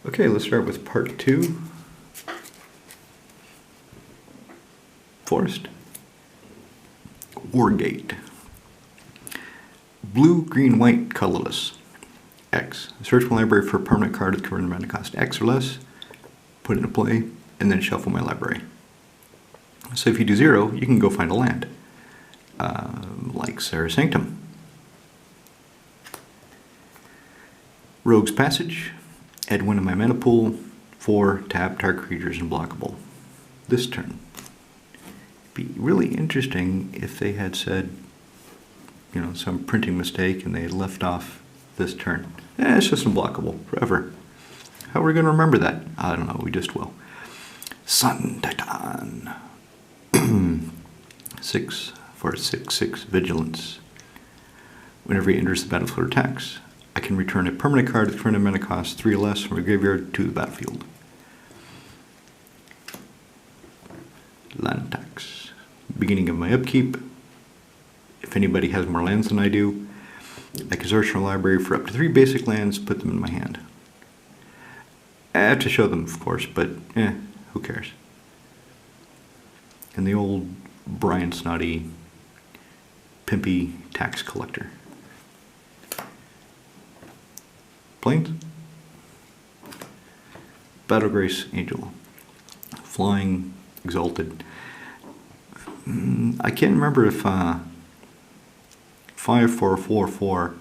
Okay, let's start with part 2. Forest. Wargate. Blue, green, white, colorless. X. Search my library for a permanent card with current amount of cost X or less. Put it into play, and then shuffle my library. So if you do 0, you can go find a land. Like Sarah's Sanctum. Rogue's Passage. Add 1 to my mana pool. 4, tap, target creatures unblockable. This turn. Be really interesting if they had said, you know, some printing mistake and they had left off this turn. It's just unblockable forever. How are we going to remember that? I don't know, we just will. Sun Titan. 6 for 6/6 vigilance. Whenever he enters the battlefield or attacks, I can return a permanent card with current mana cost 3 or less from a graveyard to the battlefield. Land tax. Beginning of my upkeep. If anybody has more lands than I do, I can search my library for up to 3 basic lands, put them in my hand. I have to show them, of course, but who cares? And the old Brian Snotty, pimpy tax collector. Plains. Battle Grace Angel. Flying, Exalted. I can't remember if 5/4/4/4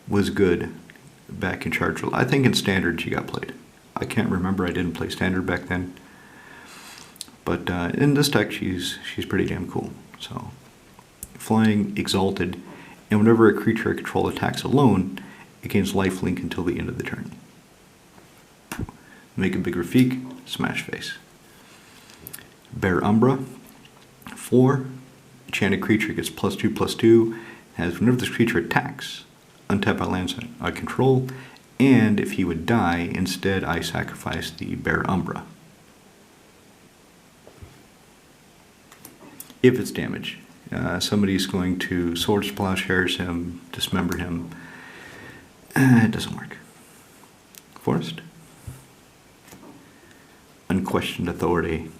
was good back in Charge. I think in Standard she got played. I can't remember, I didn't play Standard back then. But in this deck she's pretty damn cool. So, Flying, Exalted, and whenever a creature I control attacks alone, it gains lifelink until the end of the turn. Make a big Rafiq, smash face. Bear Umbra. 4. Enchanted creature gets +2/+2. Has whenever this creature attacks, untap my lands I control, and if he would die, instead I sacrifice the Bear Umbra. If it's damage. Somebody's going to Swords Plowshares him, dismember him. It doesn't work. Forest. Unquestioned Authority.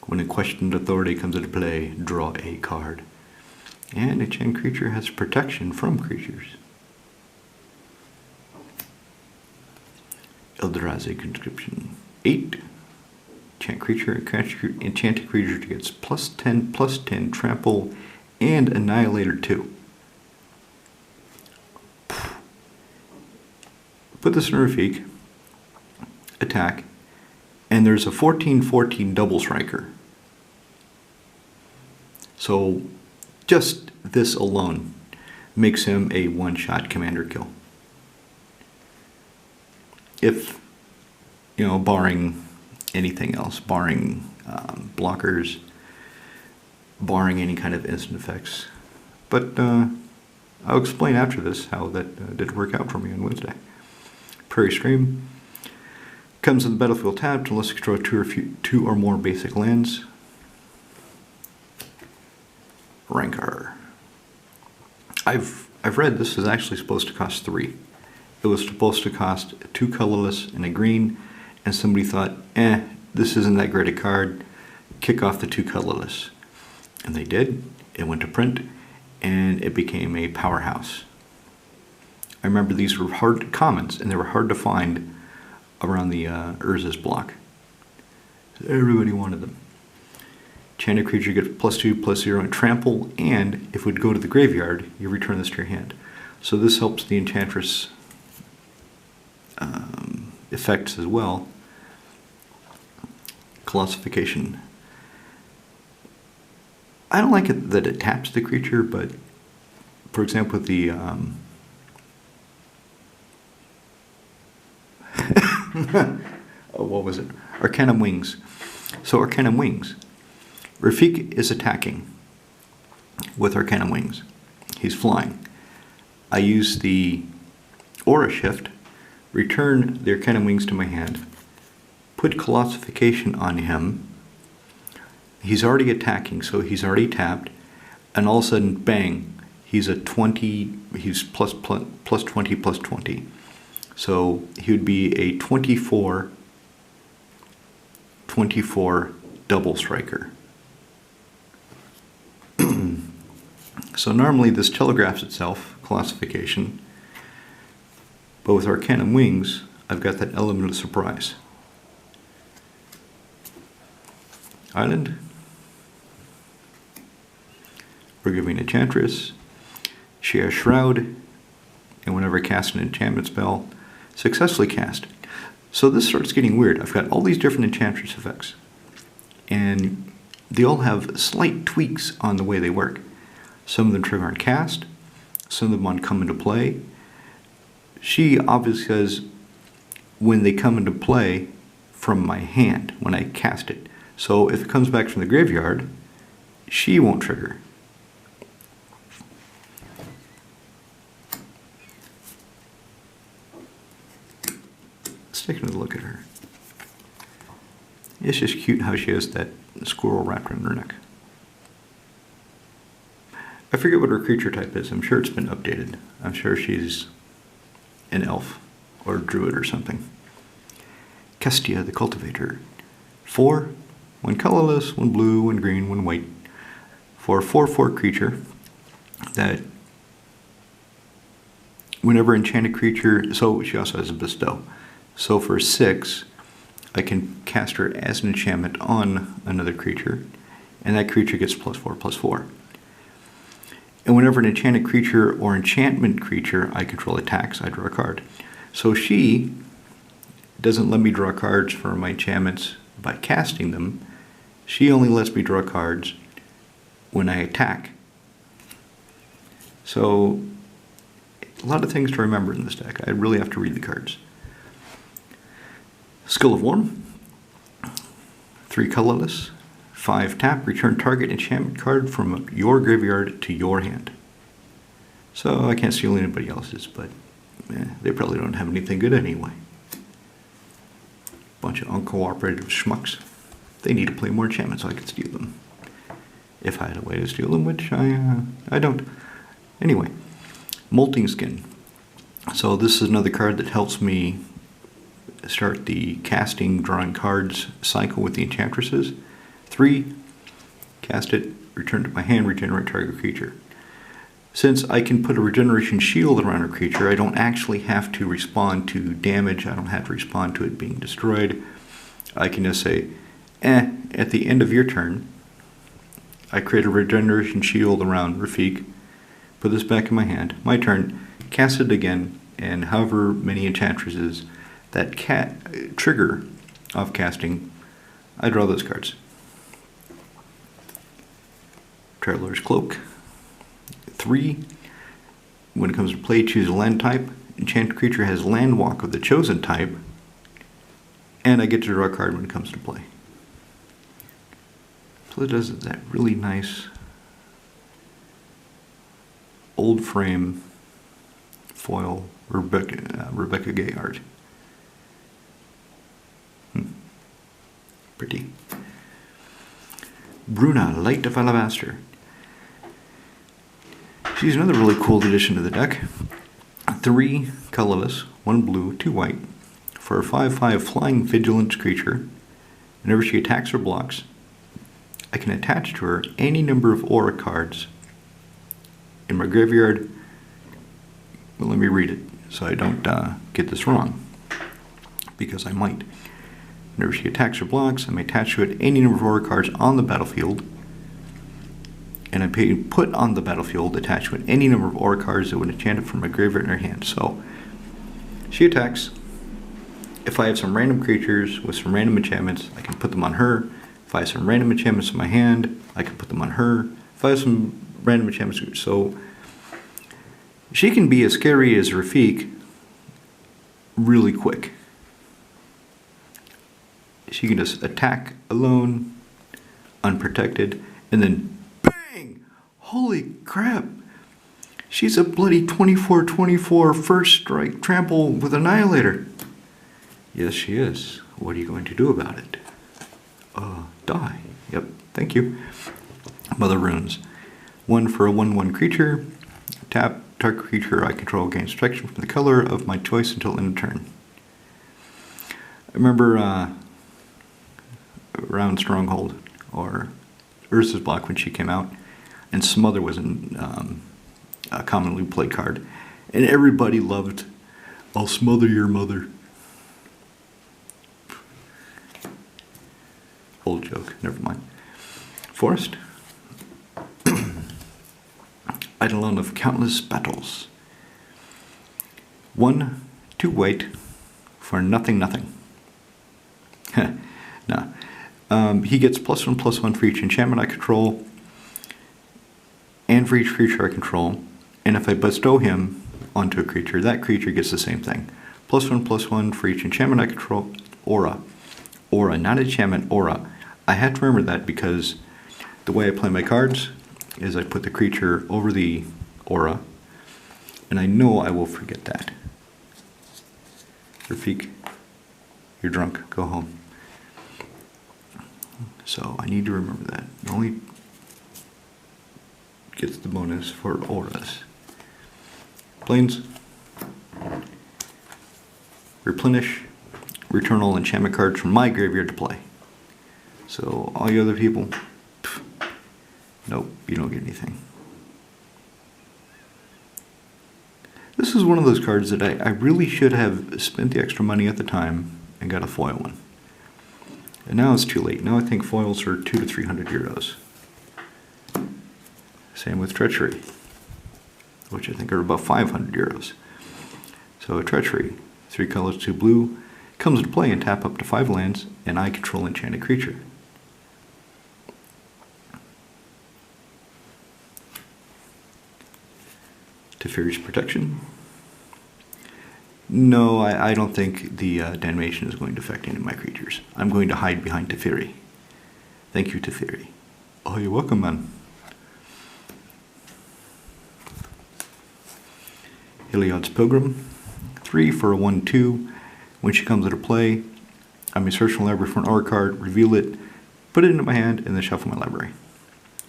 When Unquestioned Authority comes into play, draw a card. And enchanted creature has protection from creatures. Eldrazi Conscription. 8. Enchanted creature gets +10/+10 trample and Annihilator 2. Put this in Rafiq. Attack. And there's a 14/14 double striker. So just this alone makes him a one-shot commander kill. If, you know, barring anything else, barring blockers, barring any kind of instant effects. But I'll explain after this how that did work out for me on Wednesday. Prairie Stream. Comes in the battlefield tapped unless you control 2 or more basic lands. Rancor. I've read this is actually supposed to cost 3. It was supposed to cost 2 colorless and a green, and somebody thought, this isn't that great a card, kick off the 2 colorless. And they did. It went to print, and it became a powerhouse. I remember these were hard commons, and they were hard to find around the Urza's block. Everybody wanted them. Enchanted creature gets +2/+0 and trample, and if it would go to the graveyard, you return this to your hand. So this helps the Enchantress effects as well. Colossification. I don't like it that it taps the creature, but for example, with the what was it? Arcanum Wings. So Arcanum Wings. Rafiq is attacking with Arcanum Wings. He's flying. I use the Aura Shift, return the Arcanum Wings to my hand, put Colossification on him. He's already attacking, so he's already tapped, and all of a sudden, bang, he's a 20, he's plus 20/+20. So he would be a 24 double striker. So normally this telegraphs itself, Colossification, but with Arcana Wings, I've got that element of surprise. Island. We're giving Enchantress. She has Shroud, and whenever I cast an enchantment spell, successfully cast. So this starts getting weird. I've got all these different Enchantress effects, and they all have slight tweaks on the way they work. Some of them trigger on cast, some of them on come into play. She obviously says when they come into play from my hand, when I cast it. So if it comes back from the graveyard, she won't trigger. Let's take another look at her. It's just cute how she has that squirrel wrapped around her neck. I forget what her creature type is. I'm sure it's been updated. I'm sure she's an elf or a druid or something. Kestia, the cultivator. 4, 1 colorless, 1 blue, 1 green, 1 white. For a 4/4 creature that whenever enchanted creature, so she also has a bestow. So for 6, I can cast her as an enchantment on another creature, and that creature gets +4/+4. And whenever an enchanted creature or enchantment creature I control attacks, I draw a card. So she doesn't let me draw cards for my enchantments by casting them. She only lets me draw cards when I attack. So a lot of things to remember in this deck. I really have to read the cards. Skill of 1, 3 colorless, 5 tap, return target enchantment card from your graveyard to your hand. So I can't steal anybody else's, but they probably don't have anything good anyway. Bunch of uncooperative schmucks. They need to play more enchantments so I could steal them. If I had a way to steal them, which I don't. Anyway, molting skin. So this is another card that helps me start the casting, drawing cards cycle with the Enchantresses. 3, cast it, return to my hand, regenerate target creature. Since I can put a regeneration shield around a creature, I don't actually have to respond to damage. I don't have to respond to it being destroyed. I can just say, at the end of your turn, I create a regeneration shield around Rafiq, put this back in my hand, my turn, cast it again, and however many Enchantresses that trigger of casting, I draw those cards. Traveler's Cloak. 3, when it comes to play, choose a land type. Enchanted creature has land walk of the chosen type, and I get to draw a card when it comes to play. So it does that really nice old frame foil Rebecca Gay art. Pretty. Bruna, Light of Alabaster. She's another really cool addition to the deck. 3 colorless, 1 blue, 2 white. For a 5/5 flying vigilance creature, whenever she attacks or blocks, I can attach to her any number of aura cards in my graveyard. Well, let me read it so I don't get this wrong, because I might. Whenever she attacks or blocks, I may attach to it any number of aura cards on the battlefield, and I put on the battlefield attached to it any number of aura cards that would enchant it from my graveyard in her hand. So she attacks. If I have some random creatures with some random enchantments, I can put them on her. If I have some random enchantments in my hand, I can put them on her. If I have some random enchantments, so she can be as scary as Rafiq really quick. She can just attack alone, unprotected, and then bang! Holy crap! She's a bloody 24/24 first strike trample with Annihilator. Yes, she is. What are you going to do about it? Die. Yep, thank you. Mother Runes. 1 for a 1/1 creature. Tap, target creature I control gains protection from the color of my choice until end of turn. I remember around Stronghold, or Urza's Block when she came out, and Smother was a commonly played card. And everybody loved, I'll smother your mother. Old joke, never mind. Forest. Eidolon of countless battles. 1, 2 white for nothing. No. He gets +1/+1 for each enchantment I control and for each creature I control. And if I bestow him onto a creature, that creature gets the same thing. +1/+1 for each enchantment I control. Aura. Aura, not enchantment, aura. I had to remember that because the way I play my cards is I put the creature over the aura, and I know I will forget that. Rafiq, you're drunk, go home. So I need to remember that. It only gets the bonus for auras. Planes. Replenish. Return all enchantment cards from my graveyard to play. So all you other people, nope, you don't get anything. This is one of those cards that I really should have spent the extra money at the time and got a foil one. And now it's too late. Now I think foils are 200 to 300 euros. Same with Treachery, which I think are about 500 euros. So a Treachery, 3 colors, 2 blue, comes into play and tap up to 5 lands, and I control enchanted creature. Teferi's Protection. No, I don't think the animation is going to affect any of my creatures. I'm going to hide behind Teferi. Thank you, Teferi. Oh, you're welcome, man. Heliod's Pilgrim. 3 for a 1/2. When she comes into play, I may search my library for an aura card, reveal it, put it into my hand, and then shuffle my library.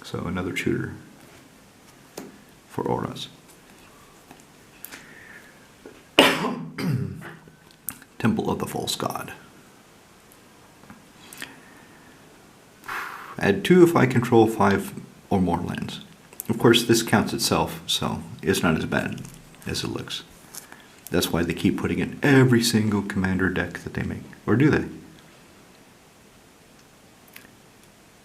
So another tutor for auras. Temple of the False God. Add 2 if I control 5 or more lands. Of course, this counts itself, so it's not as bad as it looks. That's why they keep putting in every single commander deck that they make. Or do they?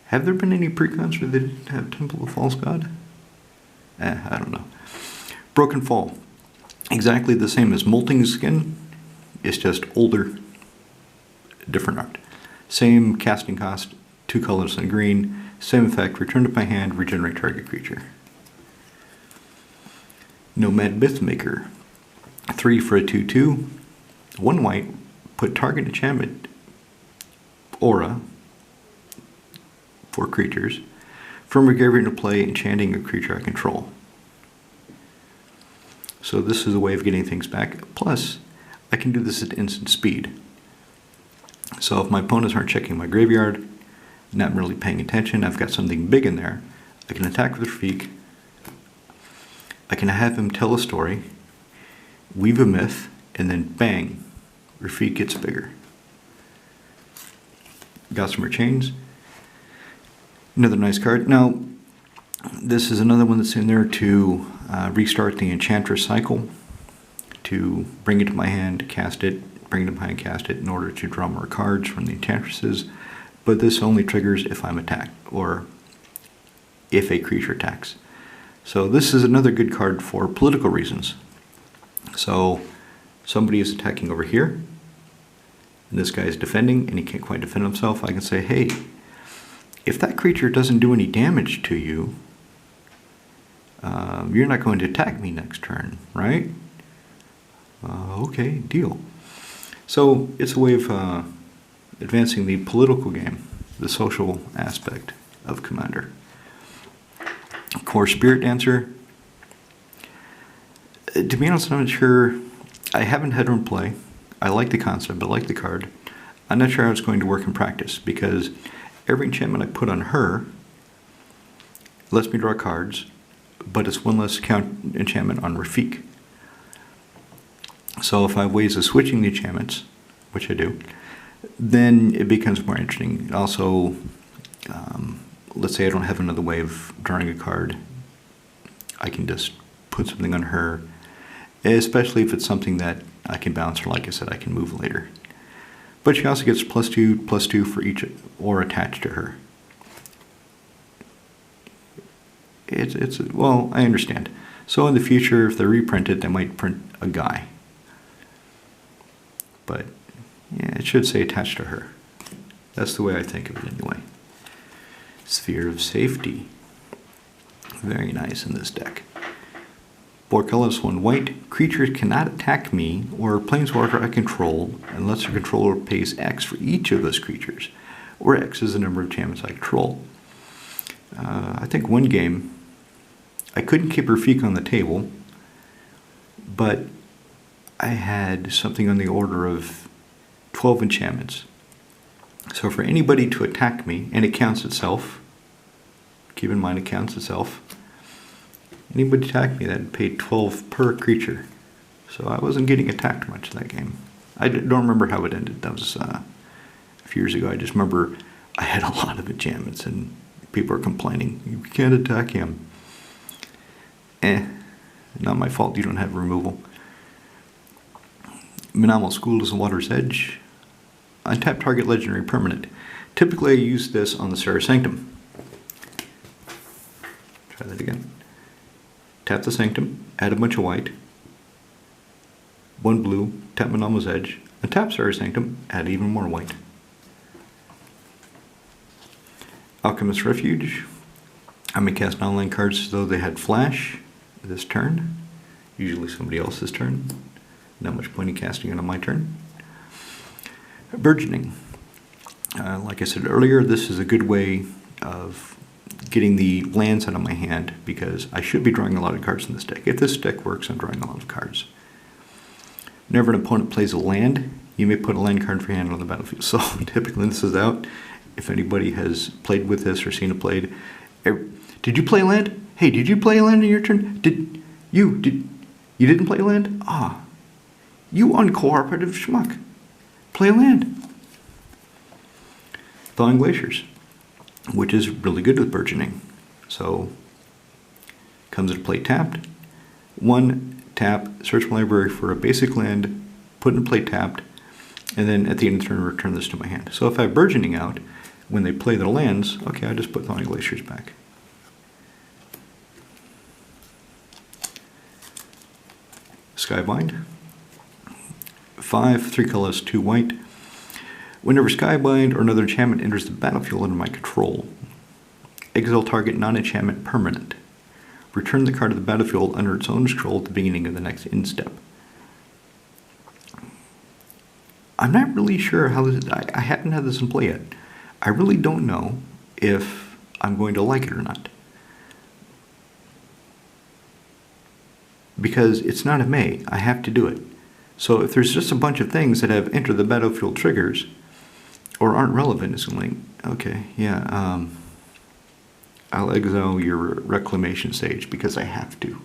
Have there been any precons where they didn't have Temple of the False God? I don't know. Broken Fall. Exactly the same as Molting Skin. It's just older, different art. Same casting cost, 2 colors and green. Same effect, return to my hand, regenerate target creature. Nomad Mythmaker. 3 for a 2/2. 1 white, put target enchantment aura for creatures from a graveyard to play, enchanting a creature I control. So this is a way of getting things back. Plus, I can do this at instant speed. So if my opponents aren't checking my graveyard, not really paying attention, I've got something big in there, I can attack with Rafiq. I can have him tell a story, weave a myth, and then bang, Rafiq gets bigger. Gossamer Chains. Another nice card. Now, this is another one that's in there to restart the Enchantress cycle, to bring it to my hand, cast it, bring it to my hand, cast it, in order to draw more cards from the Enchantresses. But this only triggers if I'm attacked, or if a creature attacks. So this is another good card for political reasons. So somebody is attacking over here, and this guy is defending, and he can't quite defend himself. I can say, hey, if that creature doesn't do any damage to you, you're not going to attack me next turn, right? Okay, deal. So it's a way of advancing the political game, the social aspect of Commander. Core Spirit Dancer. To be honest, I'm not sure. I haven't had her in play. I like the concept, I like the card. I'm not sure how it's going to work in practice, because every enchantment I put on her lets me draw cards, but it's one less count enchantment on Rafiq. So if I have ways of switching the enchantments, which I do, then it becomes more interesting. Also, let's say I don't have another way of drawing a card. I can just put something on her, especially if it's something that I can bounce, or like I said, I can move later. But she also gets +2/+2 for each or attached to her. Well, I understand. So in the future, if they reprint it, they might print a guy. But yeah, it should say attached to her. That's the way I think of it anyway. Sphere of Safety. Very nice in this deck. 4 colors, 1 white. Creatures cannot attack me or planeswalker I control unless the controller pays X for each of those creatures, where X is the number of enchantments I control. I think one game, I couldn't keep Rafiq on the table, but I had something on the order of 12 enchantments. So for anybody to attack me, and it counts itself, keep in mind it counts itself, anybody attack me, that paid 12 per creature. So I wasn't getting attacked much in that game. I don't remember how it ended. That was a few years ago. I just remember I had a lot of enchantments and people are complaining, you can't attack him. Not my fault you don't have removal. Minimal School is a Water's Edge. Untap target legendary permanent. Typically I use this on the Serra Sanctum. Try that again. Tap the Sanctum, add a bunch of white, 1 blue, tap Minimal's Edge, untap Serra Sanctum, add even more white. Alchemist's Refuge. I'm going to cast online cards as though they had flash this turn. Usually somebody else's turn. Not much point in casting it on my turn. Burgeoning. Like I said earlier, this is a good way of getting the lands out of my hand because I should be drawing a lot of cards in this deck. If this deck works, I'm drawing a lot of cards. Whenever an opponent plays a land, you may put a land card for your hand on the battlefield. So typically when this is out, if anybody has played with this or seen it played, did you play a land? Hey, did you play a land in your turn? You didn't play a land? Ah, you uncooperative schmuck. Play a land. Thawing Glaciers, which is really good with burgeoning. So, comes into play tapped. 1 tap, search my library for a basic land, put in play tapped, and then at the end of the turn return this to my hand. So if I have burgeoning out, when they play their lands, okay, I just put Thawing Glaciers back. Skybind. 5, 3 colors, 2 white. Whenever Skybind or another enchantment enters the battlefield under my control, exile target non-enchantment permanent. Return the card to the battlefield under its own control at the beginning of the next end step. I'm not really sure how this, I haven't had this in play yet. I really don't know if I'm going to like it or not. Because it's not a may, I have to do it. So if there's just a bunch of things that have entered the battlefield triggers or aren't relevant, it's like, okay, yeah, I'll exile your reclamation stage because I have to.